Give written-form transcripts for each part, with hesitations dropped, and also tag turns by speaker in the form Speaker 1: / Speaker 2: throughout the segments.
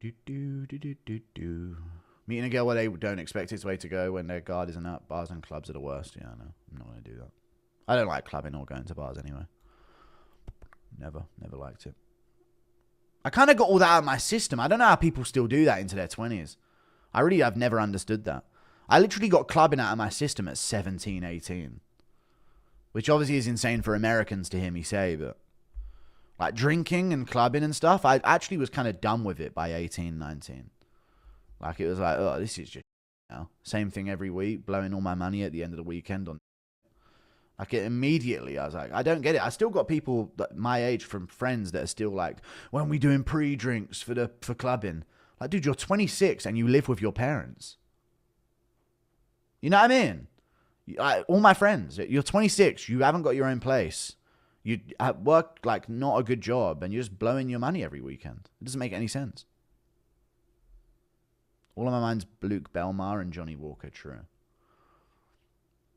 Speaker 1: Do, do, do, do, do, do. Meeting a girl where they don't expect it's the way to go when their guard isn't up. Bars and clubs are the worst. Yeah, no, I'm not going to do that. I don't like clubbing or going to bars anyway. Never liked it. I kind of got all that out of my system. I don't know how people still do that into their 20s. I've never understood that. I literally got clubbing out of my system at 17, 18. Which obviously is insane for Americans to hear me say, but like drinking and clubbing and stuff, I actually was kind of done with it by 18, 19. Like it was like, oh, this is just same thing every week, blowing all my money at the end of the weekend on. Like it immediately, I was like, I don't get it. I still got people my age from friends that are still like, when we doing pre-drinks for clubbing? Like, dude, you're 26 and you live with your parents. You know what I mean? All my friends, you're 26, you haven't got your own place. You work like not a good job and you're just blowing your money every weekend. It doesn't make any sense. All on my mind's Luke Belmar and Johnny Walker, true.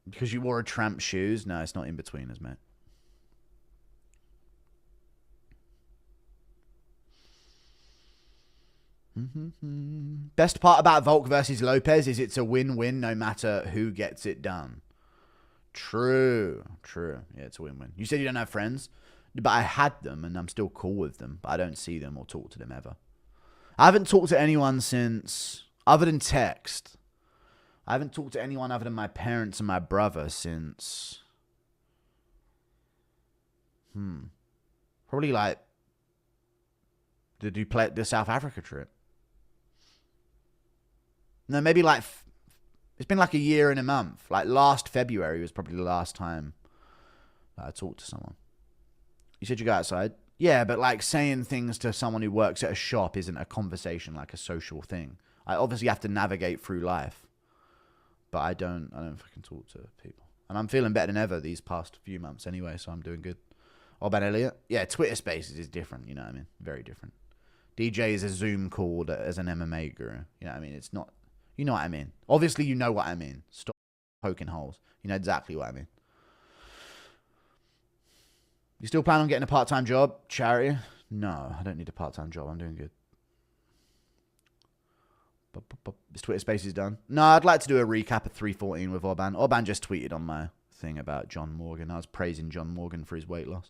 Speaker 1: Because you wore a tramp shoes? No, it's not in between us, mate. Best part about Volk versus Lopez is it's a win-win no matter who gets it done. True. Yeah, it's a win-win. You said you don't have friends, but I had them and I'm still cool with them, but I don't see them or talk to them ever. I haven't talked to anyone since, other than text. I haven't talked to anyone other than my parents and my brother since, probably like the South Africa trip. No, maybe like, it's been like a year and a month. Like last February was probably the last time that I talked to someone. You said you go outside? Yeah, but like saying things to someone who works at a shop isn't a conversation, like a social thing. I obviously have to navigate through life. But I don't fucking talk to people. And I'm feeling better than ever these past few months anyway, so I'm doing good. Oh, Ben Elliott? Yeah, Twitter Spaces is different, you know what I mean? Very different. DJ is a Zoom call as an MMA guru. You know what I mean? It's not, you know what I mean? Obviously, you know what I mean. Stop poking holes. You know exactly what I mean. You still plan on getting a part-time job? Charity? No, I don't need a part-time job. I'm doing good. Is Twitter Spaces done? No, I'd like to do a recap of 314 with Orban. Orban just tweeted on my thing about John Morgan. I was praising John Morgan for his weight loss.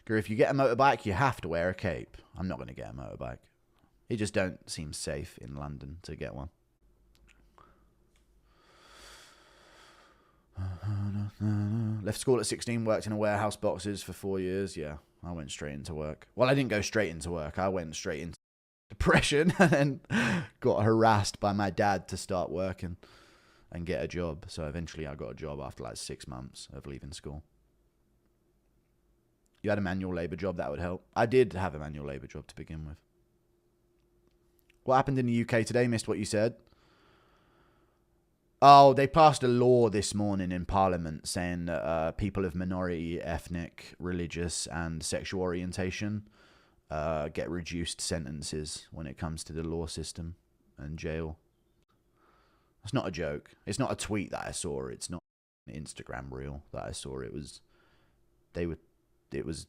Speaker 1: Girl, if you get a motorbike, you have to wear a cape. I'm not going to get a motorbike. It just don't seem safe in London to get one. Left school at 16, worked in a warehouse boxes for 4 years. Yeah, I went straight into work. Well, I didn't go straight into work. I went straight into depression and got harassed by my dad to start working and get a job. So eventually I got a job after like 6 months of leaving school. You had a manual labour job, that would help. I did have a manual labour job to begin with. What happened in the UK today? Missed what you said. Oh, they passed a law this morning in Parliament saying that people of minority, ethnic, religious and sexual orientation get reduced sentences when it comes to the law system and jail. It's not a joke. It's not a tweet that I saw. It's not an Instagram reel that I saw. It was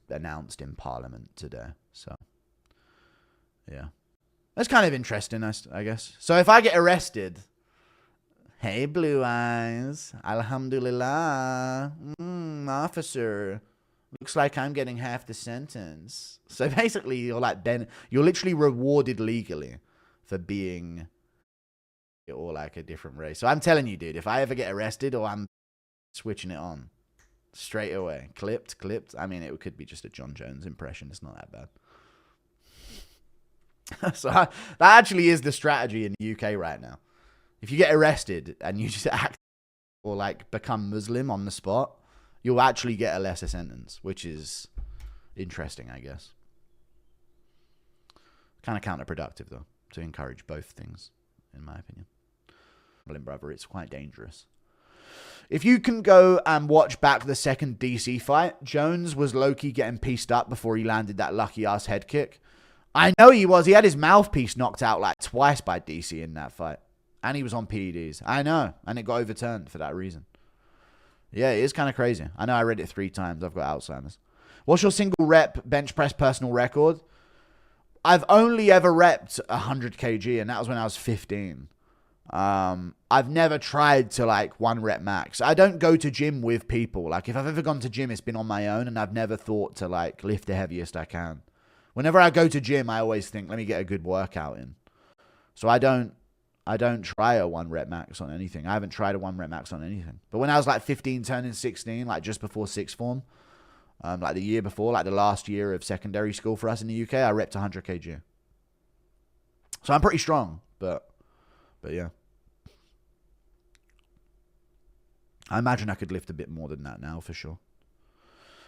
Speaker 1: announced in Parliament today. So, yeah. That's kind of interesting, I guess. So if I get arrested... Hey, Blue Eyes. Alhamdulillah. Officer. Looks like I'm getting half the sentence. So basically, you're like you're literally rewarded legally for being or like a different race. So I'm telling you, dude, if I ever get arrested or I'm switching it on straight away. Clipped. I mean, it could be just a Jon Jones impression. It's not that bad. So that actually is the strategy in the UK right now. If you get arrested and you just act or like become Muslim on the spot, you'll actually get a lesser sentence, which is interesting, I guess. Kind of counterproductive, though, to encourage both things, in my opinion. Brother, it's quite dangerous. If you can go and watch back the second DC fight, Jones was low-key getting pieced up before he landed that lucky-ass head kick. I know he was. He had his mouthpiece knocked out like twice by DC in that fight. And he was on PEDs. I know. And it got overturned for that reason. Yeah, it is kind of crazy. I know I read it 3 times. I've got Alzheimer's. What's your single rep bench press personal record? I've only ever repped 100 kg, and that was when I was 15. I've never tried to like 1 rep max. I don't go to gym with people. Like if I've ever gone to gym, it's been on my own, and I've never thought to like lift the heaviest I can. Whenever I go to gym, I always think, let me get a good workout in. So I don't try a 1 rep max on anything. I haven't tried a 1 rep max on anything. But when I was like 15, turning 16, like just before sixth form, like the year before, like the last year of secondary school for us in the UK, I repped 100 kg. So I'm pretty strong, but yeah. I imagine I could lift a bit more than that now for sure.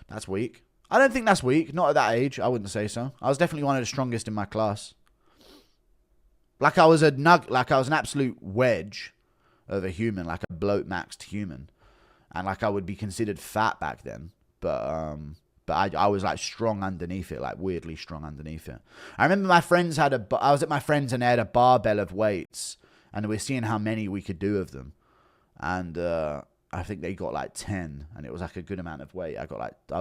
Speaker 1: That's weak. I don't think that's weak. Not at that age. I wouldn't say so. I was definitely one of the strongest in my class. Like I was an absolute wedge of a human, like a bloat maxed human. And like I would be considered fat back then. But I was like strong underneath it, like weirdly strong underneath it. I remember my friends I was at my friends and they had a barbell of weights, and we were seeing how many we could do of them. And I think they got like 10, and it was like a good amount of weight. I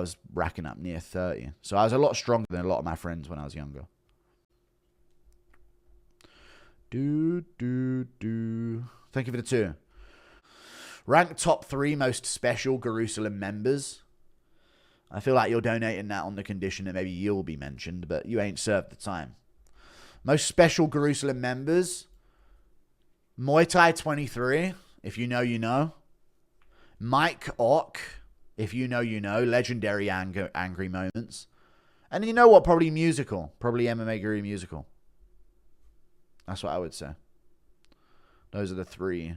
Speaker 1: was racking up near 30. So I was a lot stronger than a lot of my friends when I was younger. Thank you for the 2. Rank top 3 most special Jerusalem members. I feel like you're donating that on the condition that maybe you'll be mentioned, but you ain't served the time. Most special Jerusalem members. Muay Thai 23. If you know, you know. Mike Ock. If you know, you know. Legendary angry moments. And you know what? Probably musical. Probably MMA Guru musical. That's what I would say. Those are the 3.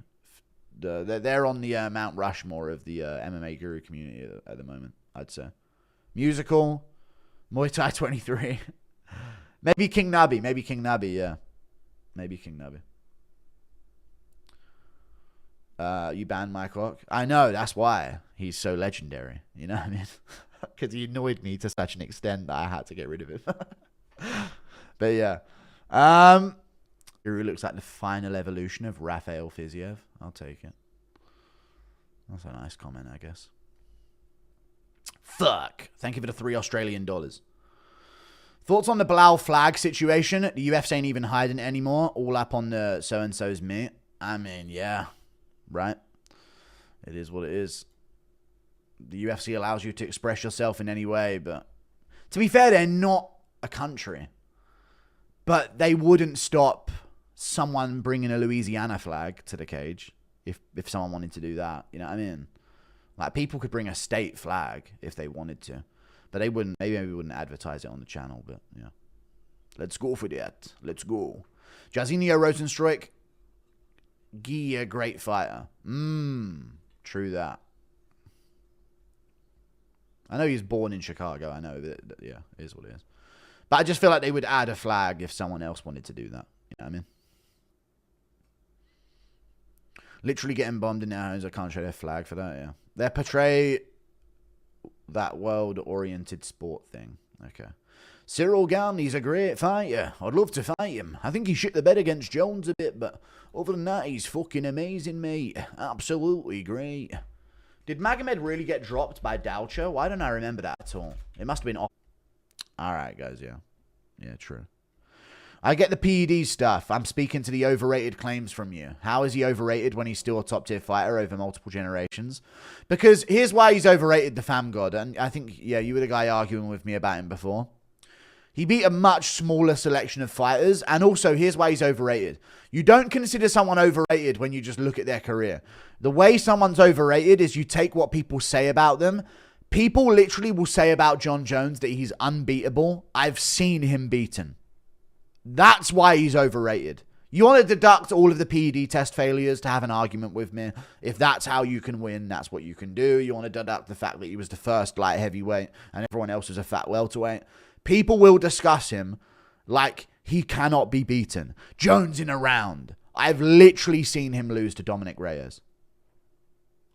Speaker 1: They're on the Mount Rushmore of the MMA Guru community at the moment, I'd say. Musical, Muay Thai 23. Maybe King Nabi, yeah. Maybe King Nabi. You banned Mike Rock? I know, that's why he's so legendary. You know what I mean? Because he annoyed me to such an extent that I had to get rid of him. But yeah. Guru looks like the final evolution of Rafael Fiziev. I'll take it. That's a nice comment, I guess. Fuck. Thank you for the $3 Australian. Thoughts on the Bilal flag situation? The UFC ain't even hiding it anymore. All up on the so-and-so's meat. I mean, yeah. Right? It is what it is. The UFC allows you to express yourself in any way, but to be fair, they're not a country. But they wouldn't stop someone bringing a Louisiana flag to the cage if someone wanted to do that. You know what I mean? Like, people could bring a state flag if they wanted to. But they wouldn't. Maybe we wouldn't advertise it on the channel, but yeah. Let's go for that. Let's go. Jairzinho Rosenstruik. A great fighter. True that. I know he was born in Chicago. I know that, yeah, it is what it is. But I just feel like they would add a flag if someone else wanted to do that. You know what I mean? Literally getting bombed in their homes. I can't show their flag for that, yeah. They portray that world-oriented sport thing. Okay. Cyril Gane, he's a great fighter. I'd love to fight him. I think he shit the bed against Jones a bit, but other than that, he's fucking amazing, mate. Absolutely great. Did Magomed really get dropped by Doucher? Why don't I remember that at all? It must have been off. Alright, guys, yeah. Yeah, true. I get the PED stuff. I'm speaking to the overrated claims from you. How is he overrated when he's still a top-tier fighter over multiple generations? Because here's why he's overrated, the fam god. And I think, yeah, you were the guy arguing with me about him before. He beat a much smaller selection of fighters. And also, here's why he's overrated. You don't consider someone overrated when you just look at their career. The way someone's overrated is you take what people say about them. People literally will say about Jon Jones that he's unbeatable. I've seen him beaten. That's why he's overrated. You want to deduct all of the PED test failures to have an argument with me. If that's how you can win, that's what you can do. You want to deduct the fact that he was the first light heavyweight and everyone else was a fat welterweight. People will discuss him like he cannot be beaten. Jones in a round. I've literally seen him lose to Dominic Reyes.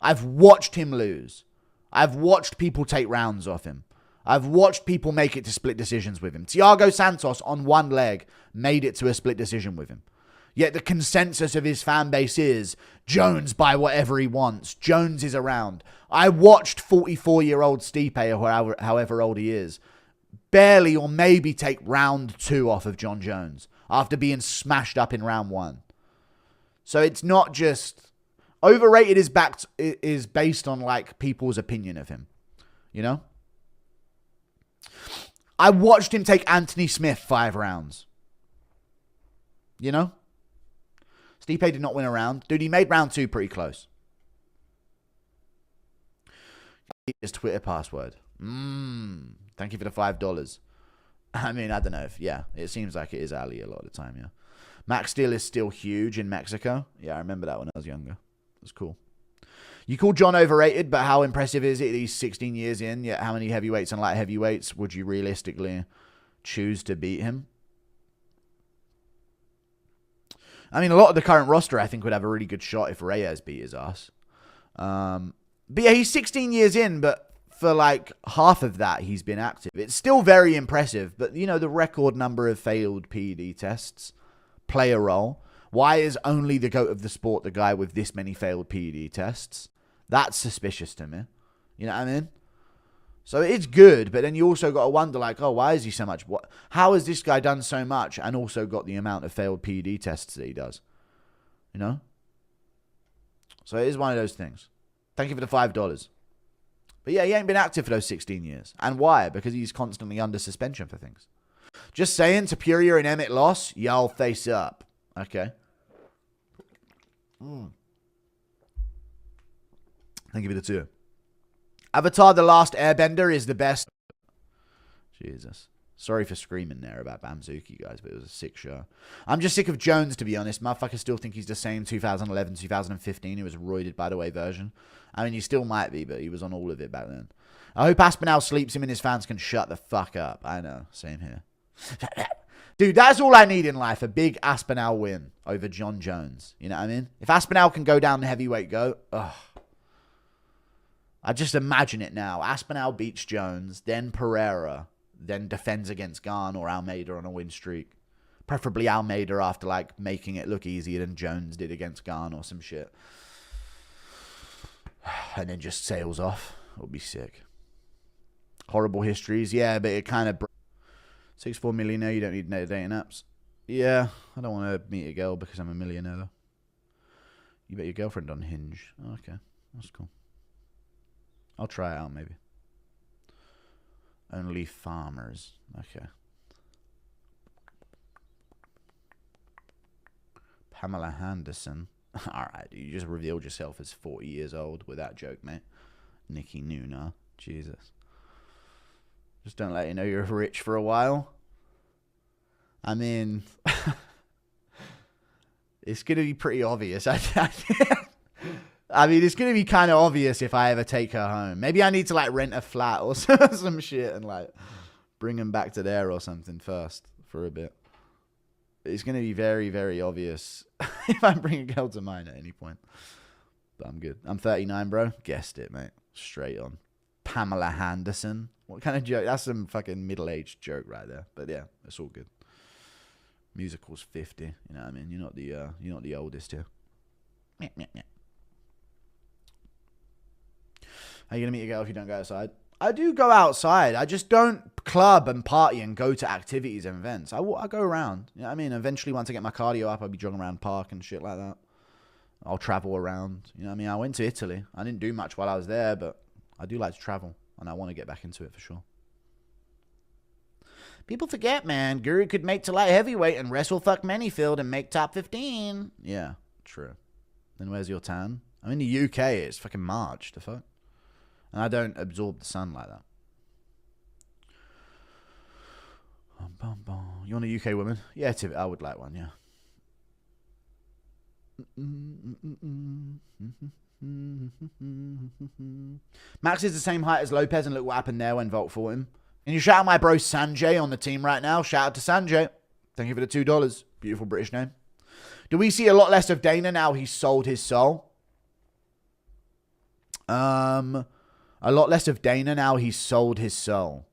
Speaker 1: I've watched him lose. I've watched people take rounds off him. I've watched people make it to split decisions with him. Thiago Santos on one leg made it to a split decision with him. Yet the consensus of his fan base is Jones buy whatever he wants. Jones is around. I watched 44-year-old Stipe, or however old he is, barely or maybe take round 2 off of Jon Jones after being smashed up in round 1. So it's not just... Overrated is based on like people's opinion of him. You know? I watched him take Anthony Smith 5 rounds. You know? Stipe did not win a round. Dude, he made round 2 pretty close. His Twitter password. Thank you for the $5. I mean, I don't know if... Yeah, it seems like it is Ali a lot of the time, yeah. Max Steel is still huge in Mexico. Yeah, I remember that when I was younger. It was cool. You call Jon overrated, but how impressive is it? He's 16 years in, yet how many heavyweights and light heavyweights would you realistically choose to beat him? I mean, a lot of the current roster, I think, would have a really good shot if Reyes beat his ass. But yeah, he's 16 years in, but for like half of that, he's been active. It's still very impressive, but you know, the record number of failed PED tests play a role. Why is only the GOAT of the sport the guy with this many failed PED tests? That's suspicious to me. You know what I mean? So it's good, but then you also got to wonder, like, oh, why is he so much? How has this guy done so much and also got the amount of failed PED tests that he does? You know? So it is one of those things. Thank you for the $5. But yeah, he ain't been active for those 16 years. And why? Because he's constantly under suspension for things. Just saying, Superior and Emmett loss, y'all face up. Okay. Thank you for the 2. Avatar: The Last Airbender is the best. Jesus. Sorry for screaming there about Bamzuki, guys, but it was a sick show. I'm just sick of Jones, to be honest. Motherfuckers still think he's the same 2011, 2015. He was a roided by the way version. I mean, he still might be, but he was on all of it back then. I hope Aspinall sleeps him and his fans can shut the fuck up. I know. Same here. Dude, that's all I need in life. A big Aspinall win over Jon Jones. You know what I mean? If Aspinall can go down the heavyweight go, I just imagine it now. Aspinall beats Jones, then Pereira, then defends against Garn or Almeida on a win streak. Preferably Almeida after, like, making it look easier than Jones did against Garn or some shit. And then just sails off. It would be sick. Horrible histories. Yeah, but it kind of... 6'4" millionaire, you don't need no dating apps. Yeah, I don't want to meet a girl because I'm a millionaire, though. You bet your girlfriend on Hinge. Oh, okay, that's cool. I'll try it out, maybe. Only farmers. Okay. Pamela Henderson. Alright, you just revealed yourself as 40 years old with that joke, mate. Nikki Nuna. Jesus. Just don't let you know you're rich for a while. I mean... it's going to be pretty obvious. I mean, it's going to be kind of obvious if I ever take her home. Maybe I need to, like, rent a flat or some shit and, like, bring them back to there or something first for a bit. It's going to be very, very obvious if I bring a girl to mine at any point. But I'm good. I'm 39, bro. Guessed it, mate. Straight on. Pamela Henderson. What kind of joke? That's some fucking middle-aged joke right there. But, yeah, it's all good. Musical's 50. You know what I mean? You're not the oldest here. Meh, meh, meh. How are you going to meet a girl if you don't go outside? I do go outside. I just don't club and party and go to activities and events. I go around. You know what I mean? Eventually, once I get my cardio up, I'll be jogging around park and shit like that. I'll travel around. You know what I mean? I went to Italy. I didn't do much while I was there, but I do like to travel. And I want to get back into it for sure. People forget, man. Guru could make to light heavyweight and wrestle fuck Manyfield and make top 15. Yeah, true. Then where's your tan? I'm in the UK. It's fucking March. The fuck? And I don't absorb the sun like that. You want a UK woman? Yeah, I would like one, yeah. Max is the same height as Lopez, and look what happened there when Volk fought him. Can you shout out my bro Sanjay on the team right now? Shout out to Sanjay. Thank you for the $2. Beautiful British name. Do we see a lot less of Dana now he's sold his soul? A lot less of Dana now he's sold his soul.